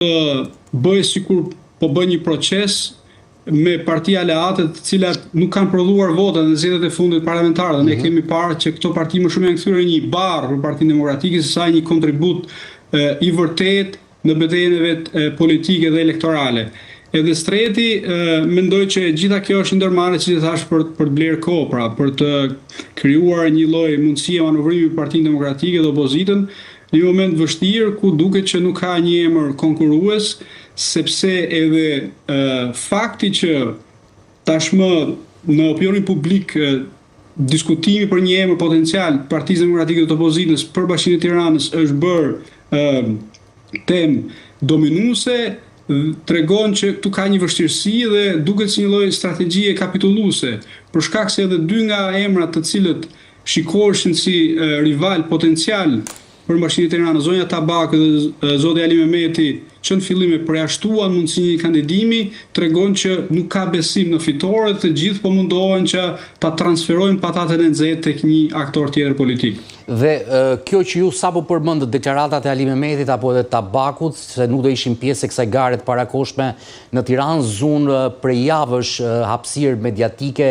bëjë sikur po bën një proces me parti aleate të cilat nuk kanë prodhuar vota në zgjedhjet e fundit parlamentare. Ne kemi parë që këto parti më shumë janë kthyer një barr për Partinë Demokratike se sa një kontribut i vërtet në betejën e vet politike dhe elektorale. Edhe streti mendoj që gjitha kjo është ndërmarrje që thash për të blerë kohë, pra për të krijuar një lloj mundësie manovrimi për Partinë Demokratike dhe opozitën në një moment vështirë ku duket që nuk ka një emër konkurrues, sepse edhe fakti që tashmë në opinionin publik diskutimi për një emër potencial Partisë Demokratike të opozitës për Bashkinë e Tiranës është bërë temë dominuese, tregon që këtu ka një vështirësi dhe duket si një lloj strategjie kapitulluese, për shkak se edhe dy nga emrat të cilët shikoheshin si rival potencial për Bashkinë e Tiranës, zonja Tabak dhe zoti Ali Mehmeti, që në fillim e përjashtuan mundësinë e kandidimi, tregon që nuk ka besim në fitore, të gjithë po mundohen që ta transferojnë pataten e nxehtë tek një aktor tjetër politik. Dhe kjo që ju sapo përmendët deklaratat e Ali Mehmetit apo edhe Tabakut se nuk do ishin pjesë e kësaj gare të parakoshme në Tiranë, zun prej javësh hapësirë mediatike,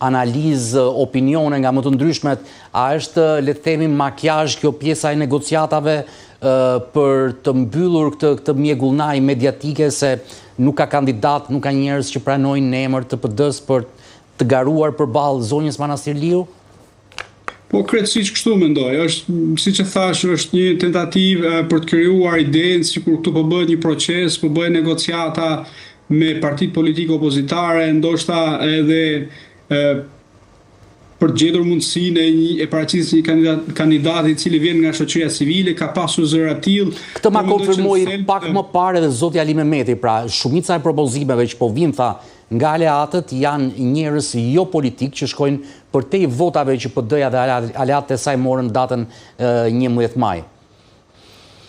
analizë, opinione nga më të ndryshmet, a është, le të themi, makjazh kjo pjesa e negociatave për të mbyllur këtë mjegullnaj mediatike se nuk ka kandidat, nuk ka njerëz që pranojnë në emër të PD-s për të garuar përballë zonjës Manastirliu? Po krejtësisht kështu mendoj. Është, siç e thash, është një tentativë për të krijuar idenë sikur këtu po bëhet një proces, po bëhen negociata me partitë politike opozitare, ndoshta edhe për të gjetur mundësinë e paraqitjes një kandidati i cili vjen nga shoqëria civile, ka pasur zëra të tillë. Këtë ma konfirmoi pak më parë edhe zoti Ali Mehmeti, pra shumica e propozimeve që po vinë, tha, nga aleatët janë njerëz jo politik që shkojnë përtej votave që PD-ja dhe aleatët e saj morën datën 11 maj.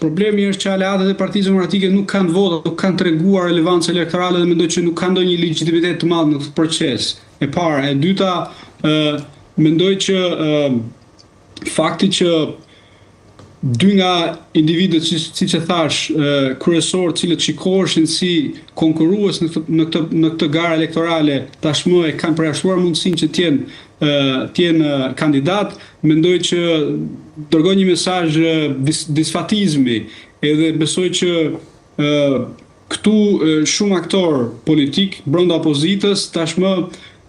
Problemi është që aleatët e Partisë Demokratike nuk kanë vota, nuk kanë treguar relevancë elektorale dhe mendoj që nuk kanë ndonjë legitimitet të madh në këtë proces. E para, e dyta, mendoj që fakti që dy nga individët, siç e thash, kryesor, cilët shikoheshin si konkurrues në këtë garë elektorale, tashmë e kanë përjashtuar mundësinë që të jenë kandidat, mendoj që dërgoj një mesazh disfatizmi, edhe besoj që këtu shumë aktor politik brenda opozitës tashmë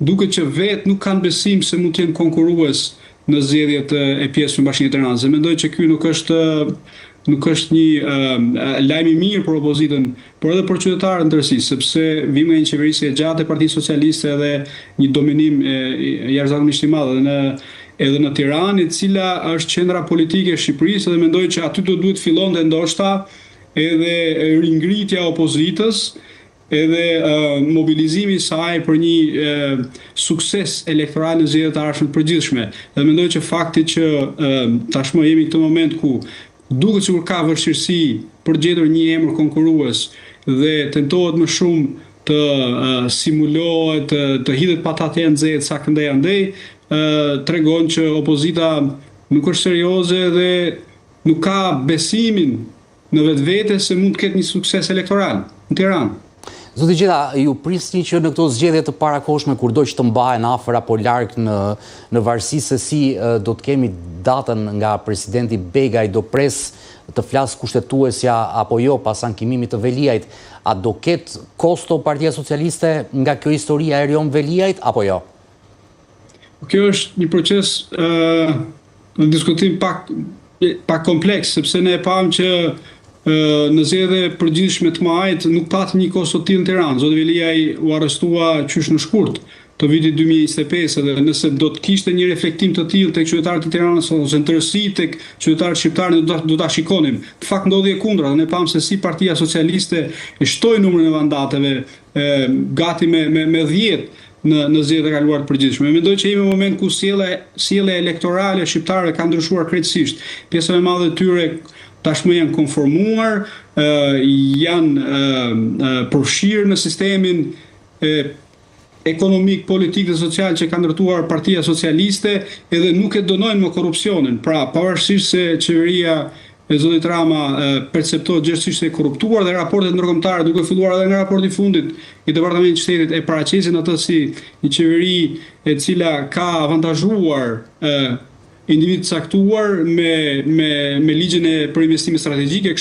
duket që vetë nuk kanë besim se mund të jenë konkurrues në zgjedhjet e pjesë në Bashkinë e Tiranës. Mendoj që ky nuk është një lajm i mirë për opozitën, por edhe për qytetarët në tërësi, sepse vim nga një qeverisje e gjatë e Partisë Socialiste dhe një dominim jashtëzakonisht i madh edhe në Tiranë, e cila është qendra politike e Shqipërisë, dhe mendoj që aty do duhet fillonte ndoshta edhe ringritja e opozitës, edhe mobilizimi i saj për një sukses elektoral në zgjedhjet e ardhshme të përgjithshme. Dhe mendoj që fakti që tashmë jemi në këtë moment ku duket sikur ka vështirësi për gjetur një emër konkurrues dhe tentohet më shumë të simulohet, të hidhet patatë e nxehtë sa këndej andej, tregon që opozita nuk është serioze dhe nuk ka besimin në vetvete se mund të ketë një sukses elektoral në Tiranë. Zoti Gjeta, ju prisni që në këto zgjedhje të parakoshme, kur do që të mbahen afër apo larg në varësi se si do të kemi datën nga presidenti Begaj, do pres të flas kushtetuesja apo jo pas ankimimit të Veliajt, a do ketë kosto Partia Socialiste nga kjo historia e Erion Veliajt apo jo? Kjo është një proces në diskutim pak kompleks, sepse ne e pam që në zgjedhje përgjithshme të majit nuk patëm një kosto të tillë në Tiranë. Zoti Veliaj u arrestua qysh në shkurt të vitit 2025, dhe nëse do të kishte një reflektim të tillë tek qytetarët e Tiranës ose në tërësi tek qytetarët shqiptarë, do ta shikonim. Në fakt ndodhi e kundra, ne pam se si Partia Socialiste e shtoi numrin e mandateve gati me 10 në zgjedhjet e kaluara të përgjithshme. Mendoj që jemi në moment ku sjellja elektorale shqiptare ka ndryshuar krejtësisht. Pjesa më e madhe e tyre tashmë janë konformuar, janë përfshirë në sistemin ekonomik, politik dhe social që ka ndërtuar Partia Socialiste, edhe nuk e dënojnë më korrupsionin. Pra, pavarësisht se qeveria e zotit Rama perceptohet gjithësisht e korruptuar dhe raportet ndërkombëtare, duke filluar edhe nga raporti i fundit i Departamentit të Shtetit, e paraqesin atë si një qeveri e cila ka avantazhuar individ caktuar me ligjin e për investime strategjike.